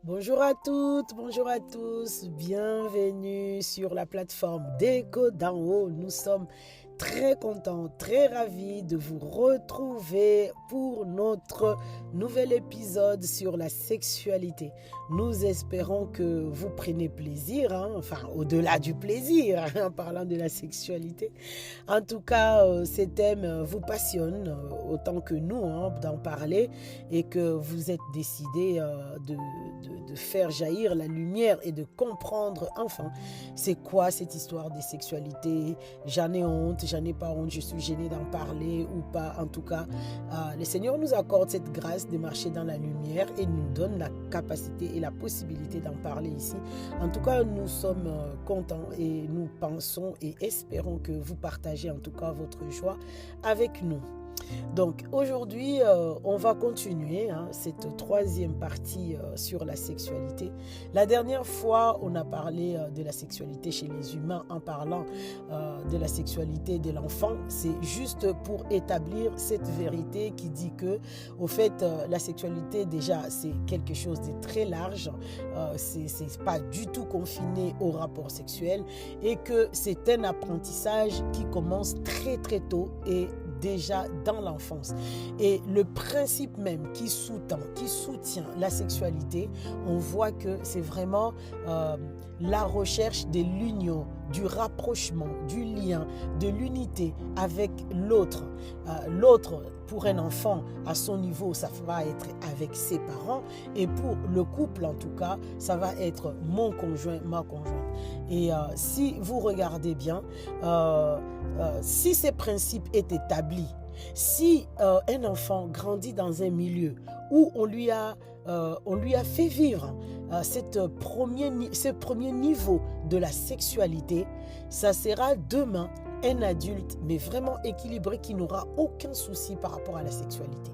Bonjour à toutes, bonjour à tous, bienvenue sur la plateforme d'Écho d'en haut. Nous sommes très contents, très ravis de vous retrouver pour notre nouvel épisode sur la sexualité. Nous espérons que vous prenez plaisir, enfin au-delà du plaisir en parlant de la sexualité. En tout cas, ces thèmes vous passionnent autant que nous d'en parler et que vous êtes décidés de faire jaillir la lumière et de comprendre enfin c'est quoi cette histoire des sexualités. J'en ai honte, j'en ai pas honte, je suis gênée d'en parler ou pas. En tout cas, le Seigneur nous accorde cette grâce de marcher dans la lumière et nous donne la capacité et la possibilité d'en parler ici. En tout cas, nous sommes contents et nous pensons et espérons que vous partagez en tout cas votre joie avec nous. Donc aujourd'hui, on va continuer cette troisième partie sur la sexualité. La dernière fois, on a parlé de la sexualité chez les humains en parlant de la sexualité de l'enfant. C'est juste pour établir cette vérité qui dit que, au fait, la sexualité déjà, c'est quelque chose de très large. C'est pas du tout confiné au rapport sexuel et que c'est un apprentissage qui commence très très tôt et déjà dans l'enfance. Et le principe même qui soutient la sexualité, on voit que c'est vraiment la recherche de l'union, du rapprochement, du lien, de l'unité avec l'autre. L'autre, pour un enfant, à son niveau, ça va être avec ses parents. Et pour le couple, en tout cas, ça va être mon conjoint, ma conjointe. Et si vous regardez bien, si ces principes est établi, si un enfant grandit dans un milieu où on lui a fait vivre ce premier niveau de la sexualité, ça sera demain un adulte, mais vraiment équilibré, qui n'aura aucun souci par rapport à la sexualité.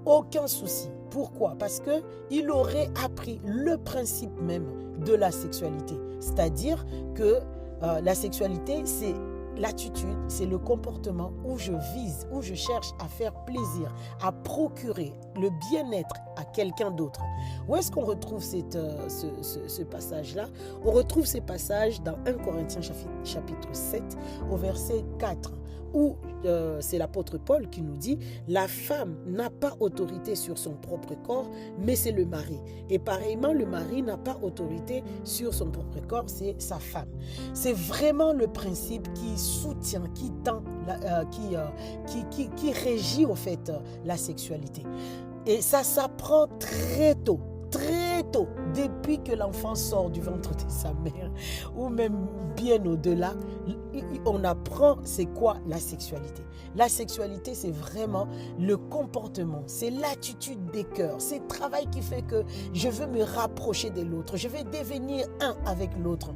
Aucun souci. Pourquoi? Parce qu'il aurait appris le principe même de la sexualité. C'est-à-dire que la sexualité, c'est l'attitude, c'est le comportement où je vise, où je cherche à faire plaisir, à procurer le bien-être à quelqu'un d'autre. Où est-ce qu'on retrouve ce passage-là? On retrouve ces passages dans 1 Corinthiens chapitre 7 au verset 4. Où c'est l'apôtre Paul qui nous dit « La femme n'a pas autorité sur son propre corps, mais c'est le mari. Et pareillement, le mari n'a pas autorité sur son propre corps, c'est sa femme. » C'est vraiment le principe qui soutient, qui tend, qui régit au fait la sexualité. Et ça s'apprend très tôt. Très tôt, depuis que l'enfant sort du ventre de sa mère, ou même bien au-delà, on apprend c'est quoi la sexualité. La sexualité, c'est vraiment le comportement, c'est l'attitude des cœurs, c'est le travail qui fait que je veux me rapprocher de l'autre, je veux devenir un avec l'autre.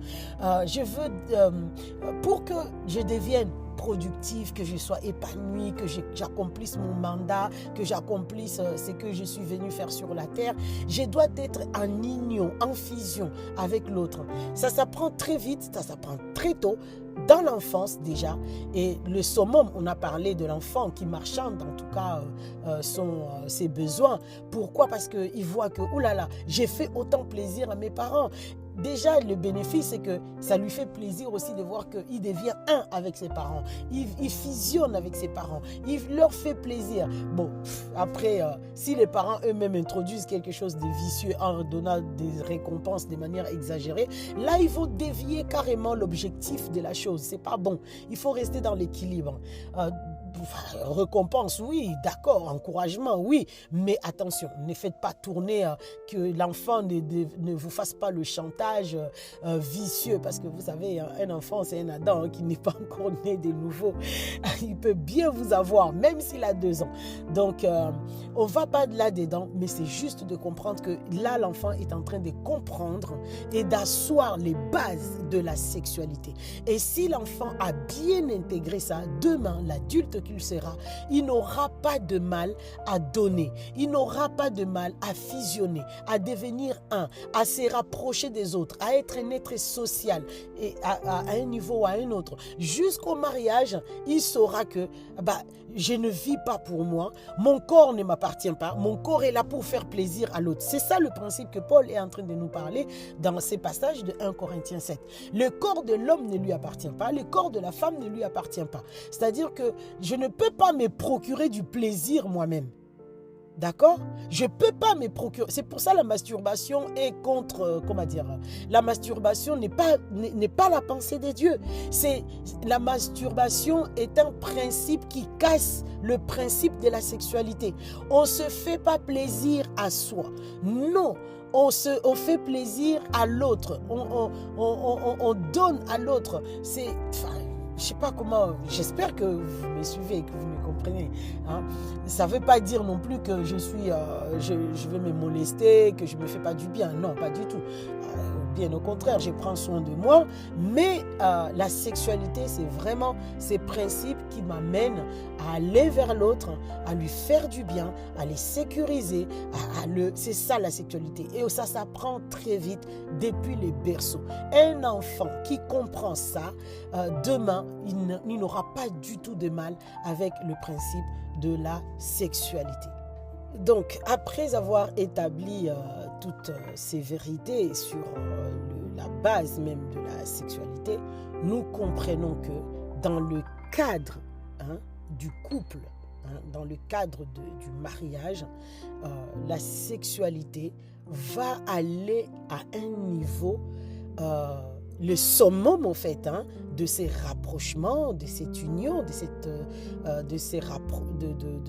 Pour que je devienne productive, que je sois épanouie, que j'accomplisse mon mandat, que j'accomplisse ce que je suis venu faire sur la terre, je dois être en union, en fusion avec l'autre. Ça s'apprend très vite, ça s'apprend très tôt, dans l'enfance déjà. Et le summum, on a parlé de l'enfant qui marchande, en tout cas ses besoins. Pourquoi? Parce qu'il voit que, oulala, j'ai fait autant plaisir à mes parents. Déjà, le bénéfice, c'est que ça lui fait plaisir aussi de voir qu'il devient un avec ses parents. Il fusionne avec ses parents. Il leur fait plaisir. Bon, après, si les parents eux-mêmes introduisent quelque chose de vicieux en donnant des récompenses de manière exagérée, là, ils vont dévier carrément l'objectif de la chose. C'est pas bon. Il faut rester dans l'équilibre. Récompense, oui, d'accord, encouragement, oui, mais attention, ne faites pas tourner que l'enfant ne vous fasse pas le chantage vicieux, parce que vous savez, un enfant, c'est un Adam qui n'est pas encore né de nouveau. Il peut bien vous avoir, même s'il a 2 ans. Donc, on ne va pas de là-dedans, mais c'est juste de comprendre que là, l'enfant est en train de comprendre et d'asseoir les bases de la sexualité. Et si l'enfant a bien intégré ça, demain, l'adulte qu'il sera, il n'aura pas de mal à donner. Il n'aura pas de mal à fusionner, à devenir un, à se rapprocher des autres, à être un être social et à un niveau ou à un autre. Jusqu'au mariage, il saura que je ne vis pas pour moi, mon corps ne m'appartient pas, mon corps est là pour faire plaisir à l'autre. C'est ça le principe que Paul est en train de nous parler dans ces passages de 1 Corinthiens 7. Le corps de l'homme ne lui appartient pas, le corps de la femme ne lui appartient pas. C'est-à-dire que je ne peux pas me procurer du plaisir moi-même. D'accord? Je ne peux pas me procurer. C'est pour ça la masturbation est contre, la masturbation n'est pas la pensée de Dieu. La masturbation est un principe qui casse le principe de la sexualité. On ne se fait pas plaisir à soi. Non. On fait plaisir à l'autre. On donne à l'autre. Je ne sais pas comment, j'espère que vous me suivez et que vous me comprenez. Hein. Ça ne veut pas dire non plus que je vais me molester, que je ne me fais pas du bien. Non, pas du tout. Bien au contraire, je prends soin de moi. Mais la sexualité, c'est vraiment ces principes qui m'amènent à aller vers l'autre, à lui faire du bien, à les sécuriser. C'est ça la sexualité. Et ça s'apprend très vite depuis les berceaux. Un enfant qui comprend ça, demain, il n'aura pas du tout de mal avec le principe de la sexualité. Donc, après avoir établi toutes ces vérités sur la base même de la sexualité, nous comprenons que dans le cadre du couple, dans le cadre du mariage, la sexualité va aller à un niveau, le summum en fait, de ces rapprochements, de cette union, de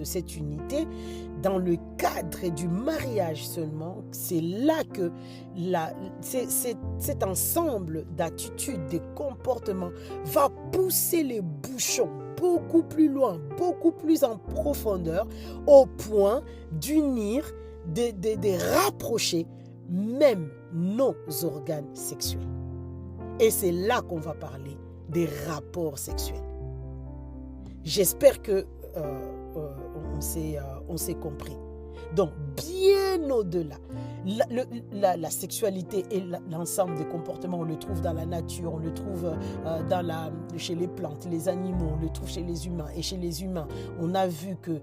cette unité. Dans le cadre du mariage seulement, c'est là que cet ensemble d'attitudes, de comportements va pousser les bouchons beaucoup plus loin, beaucoup plus en profondeur, au point d'unir, de rapprocher même nos organes sexuels. Et c'est là qu'on va parler des rapports sexuels. J'espère que on s'est compris. Donc, bien au-delà, la sexualité et l'ensemble des comportements, on le trouve dans la nature, on le trouve chez les plantes, les animaux, on le trouve chez les humains. Et chez les humains, on a vu que,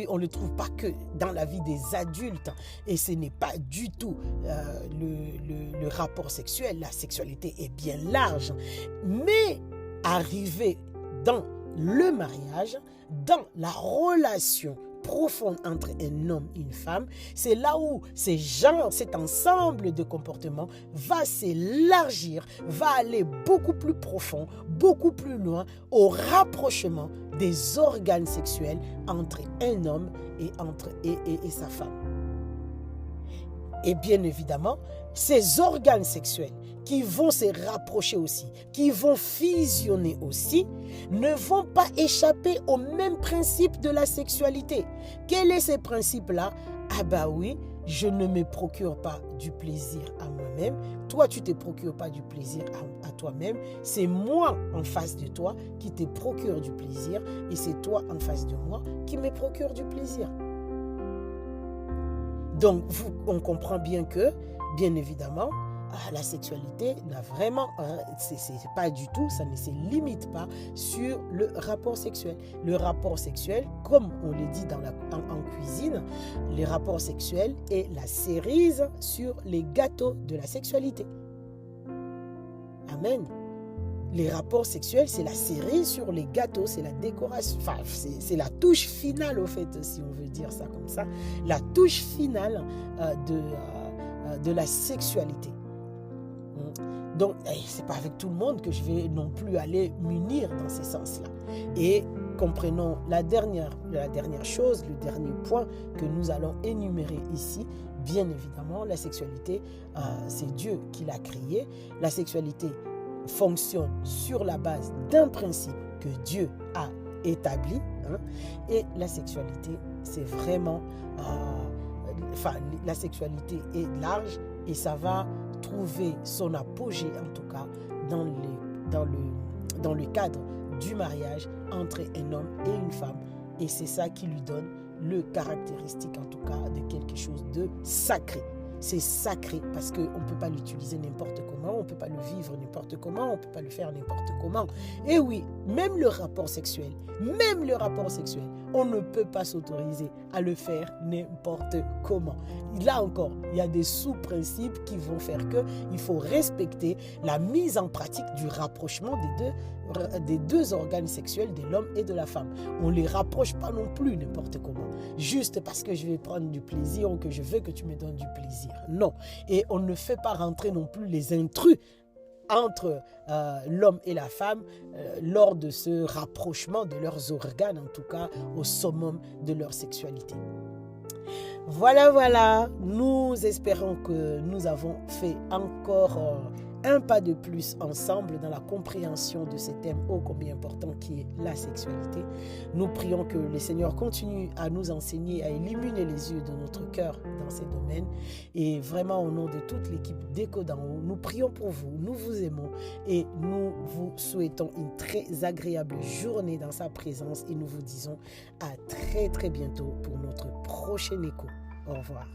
on ne le trouve pas que dans la vie des adultes. Et ce n'est pas du tout le rapport sexuel. La sexualité est bien large. Mais arrivé dans le mariage, dans la relation profonde entre un homme et une femme, c'est là où cet ensemble de comportements va s'élargir, va aller beaucoup plus profond, beaucoup plus loin au rapprochement des organes sexuels entre un homme et sa femme. Et bien évidemment, ces organes sexuels qui vont se rapprocher aussi, qui vont fusionner aussi, ne vont pas échapper au même principe de la sexualité. Quel est ce principe-là? Oui, je ne me procure pas du plaisir à moi-même. Toi, tu ne te procures pas du plaisir à toi-même. C'est moi en face de toi qui te procure du plaisir et c'est toi en face de moi qui me procure du plaisir. Donc, on comprend bien que, bien évidemment, la sexualité n'a vraiment, c'est pas du tout, ça ne se limite pas sur le rapport sexuel. Le rapport sexuel, comme on le dit en cuisine, le rapport sexuel est la cerise sur les gâteaux de la sexualité. Amen. Les rapports sexuels, c'est la cerise sur les gâteaux, c'est la décoration, c'est la touche finale au fait, si on veut dire ça comme ça, la touche finale de la sexualité. Donc, ce n'est pas avec tout le monde que je vais non plus aller m'unir dans ces sens-là. Et comprenons la dernière chose, le dernier point que nous allons énumérer ici. Bien évidemment, la sexualité, c'est Dieu qui l'a créée. La sexualité fonctionne sur la base d'un principe que Dieu a établi. Et la sexualité, c'est vraiment... la sexualité est large et ça va trouver son apogée, en tout cas, dans le cadre du mariage entre un homme et une femme. Et c'est ça qui lui donne le caractéristique, en tout cas, de quelque chose de sacré. C'est sacré parce qu'on ne peut pas l'utiliser n'importe comment, on ne peut pas le vivre n'importe comment, on ne peut pas le faire n'importe comment. Et oui, même le rapport sexuel, on ne peut pas s'autoriser à le faire n'importe comment. Là encore, il y a des sous-principes qui vont faire qu'il faut respecter la mise en pratique du rapprochement des deux organes sexuels de l'homme et de la femme. On ne les rapproche pas non plus n'importe comment, juste parce que je vais prendre du plaisir ou que je veux que tu me donnes du plaisir. Non. Et on ne fait pas rentrer non plus les intrus entre l'homme et la femme lors de ce rapprochement de leurs organes, en tout cas au summum de leur sexualité. Voilà, nous espérons que nous avons fait encore un pas de plus ensemble dans la compréhension de ce thème ô combien important qui est la sexualité. Nous prions que le Seigneur continue à nous enseigner, à illuminer les yeux de notre cœur dans ces domaines. Et vraiment, au nom de toute l'équipe d'Écho d'en haut, nous prions pour vous, nous vous aimons et nous vous souhaitons une très agréable journée dans sa présence et nous vous disons à très bientôt pour notre prochain écho. Au revoir.